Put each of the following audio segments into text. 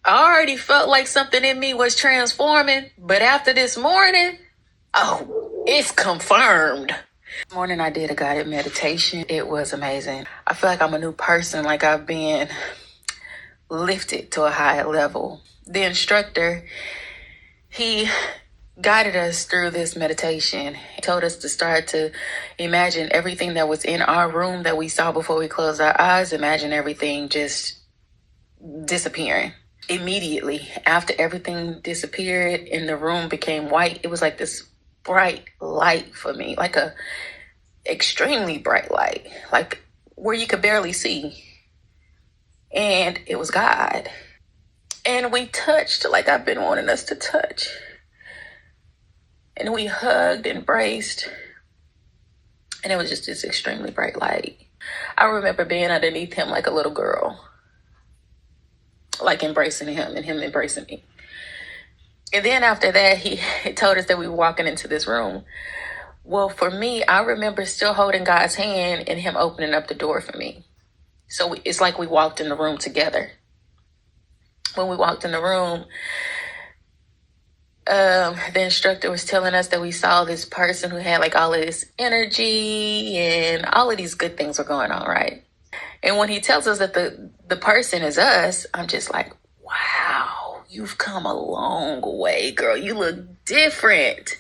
I already felt like something in me was transforming, but after this morning, oh, it's confirmed. This morning I did a guided meditation. It was amazing. I feel like I'm a new person, like I've been lifted to a higher level. The instructor, he guided us through this meditation. He told us to start to imagine everything that was in our room that we saw before we closed our eyes. Imagine everything just disappearing. Immediately after everything disappeared and the room became white, it was like this bright light for me, like a extremely bright light, like where you could barely see. And it was God. And we touched like I've been wanting us to touch. And we hugged, embraced. And it was just this extremely bright light. I remember being underneath him like a little girl, like embracing him and him embracing me. And then after that, he told us that we were walking into this room. Well, for me, I remember still holding God's hand and him opening up the door for me. So it's like we walked in the room together. When we walked in the room, the instructor was telling us that we saw this person who had like all of this energy and all of these good things were going on, right? And when he tells us that the person is us, I'm just like, wow, you've come a long way, girl. You look different.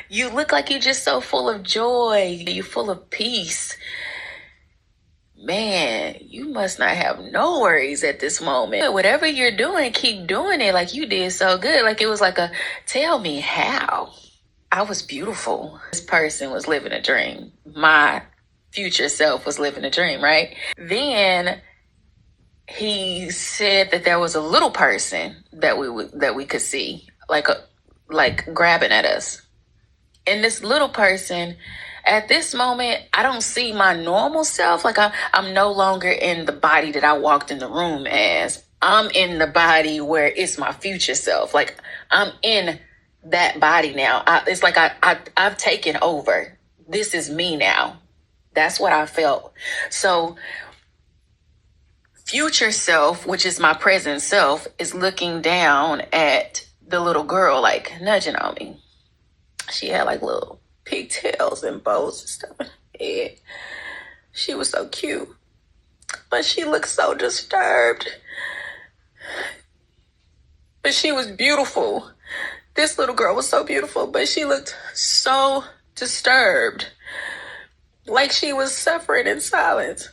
You look like you're just so full of joy. You're full of peace. Man, you must not have no worries at this moment. Whatever you're doing, keep doing it like you did so good. Like it was like a, tell me how. I was beautiful. This person was living a dream. My future self was living a dream, right? Then he said that there was a little person that we could see, like grabbing at us. And this little person, at this moment, I don't see my normal self. Like I'm no longer in the body that I walked in the room as. I'm in the body where it's my future self. Like I'm in that body now. It's like I've taken over. This is me now. That's what I felt. So future self, which is my present self, is looking down at the little girl, like nudging on me. She had like little pigtails and bows and stuff in her head. She was so cute, but she looked so disturbed. But she was beautiful. This little girl was so beautiful, but she looked so disturbed, like she was suffering in silence.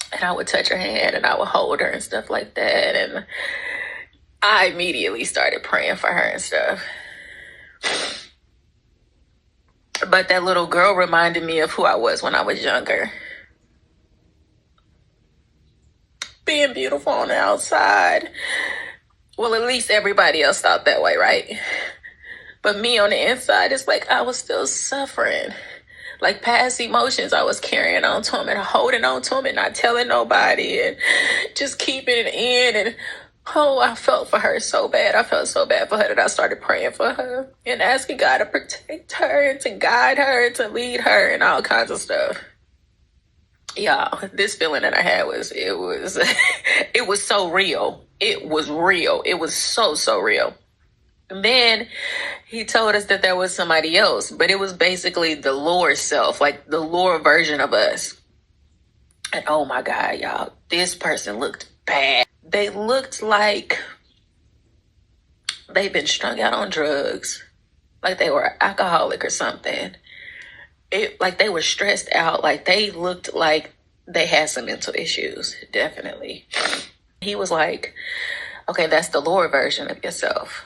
And I would touch her hand and I would hold her and stuff like that. And I immediately started praying for her and stuff. But that little girl reminded me of who I was when I was younger. Being beautiful on the outside. Well, at least everybody else thought that way, right? But me on the inside, it's like I was still suffering. Like past emotions, I was carrying on to him and holding on to him and not telling nobody and just keeping it in. And oh, I felt for her so bad. I felt so bad for her that I started praying for her and asking God to protect her and to guide her and to lead her and all kinds of stuff. Y'all, this feeling that I had it was so real. It was real. It was so real. And then he told us that there was somebody else, but it was basically the lower self, like the lower version of us. And oh my God, y'all, this person looked bad. They looked like they'd been strung out on drugs, like they were alcoholic or something. Like they were stressed out, like they looked like they had some mental issues, definitely. He was like, okay, that's the lower version of yourself.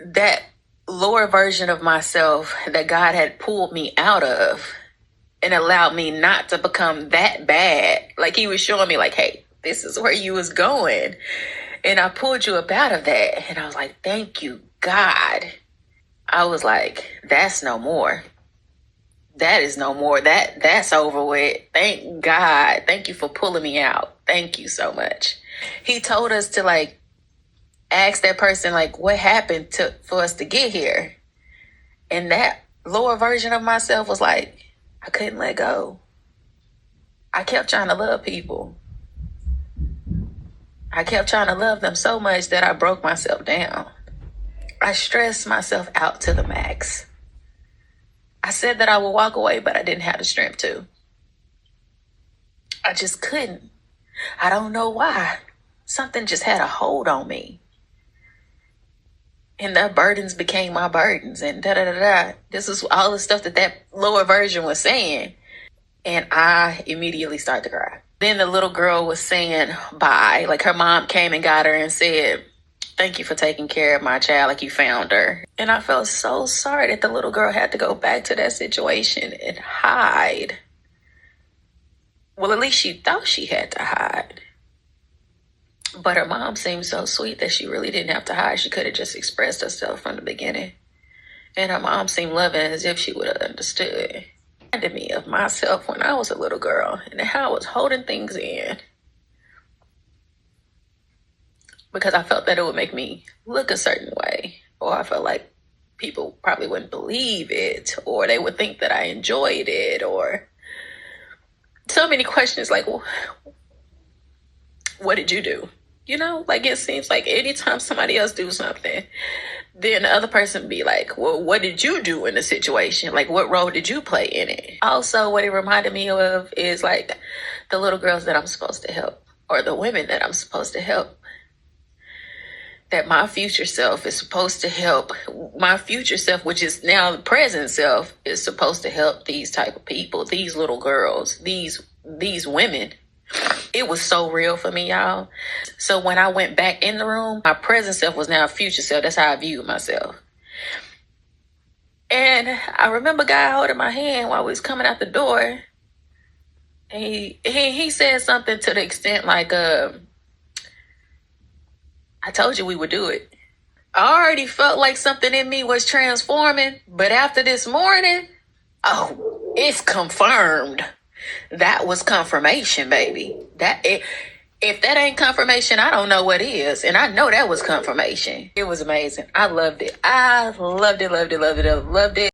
That lower version of myself that God had pulled me out of and allowed me not to become that bad. Like he was showing me like, hey, this is where you was going. And I pulled you up out of that. And I was like, thank you, God. I was like, that's no more. That is no more. That's over with. Thank God. Thank you for pulling me out. Thank you so much. He told us to like, ask that person like what happened for us to get here. And that lower version of myself was like, I couldn't let go. I kept trying to love people. I kept trying to love them so much that I broke myself down. I stressed myself out to the max. I said that I would walk away, but I didn't have the strength to. I just couldn't. I don't know why. Something just had a hold on me. And their burdens became my burdens, and da da da da. This is all the stuff that lower version was saying. And I immediately started to cry. Then the little girl was saying bye. Like her mom came and got her and said, "Thank you for taking care of my child, like you found her." And I felt so sorry that the little girl had to go back to that situation and hide. Well, at least she thought she had to hide. But her mom seemed so sweet that she really didn't have to hide. She could have just expressed herself from the beginning. And her mom seemed loving, as if she would have understood. Reminded me of myself when I was a little girl and how I was holding things in because I felt that it would make me look a certain way, or I felt like people probably wouldn't believe it, or they would think that I enjoyed it, or so many questions like, well, what did you do? You know, like it seems like anytime somebody else do something, then the other person be like, well, what did you do in the situation? Like, what role did you play in it? Also, what it reminded me of is like the little girls that I'm supposed to help, or the women that I'm supposed to help. That my future self is supposed to help. My future self, which is now the present self, is supposed to help these type of people, these little girls, these women. It was so real for me, y'all. So when I went back in the room, my present self was now a future self. That's how I viewed myself. And I remember a guy holding my hand while we was coming out the door. And he said something to the extent like, I told you we would do it. I already felt like something in me was transforming. But after this morning, it's confirmed. That was confirmation, baby. If that ain't confirmation, I don't know what is. And I know that was confirmation. It was amazing. I loved it. I loved it, loved it, loved it, loved it.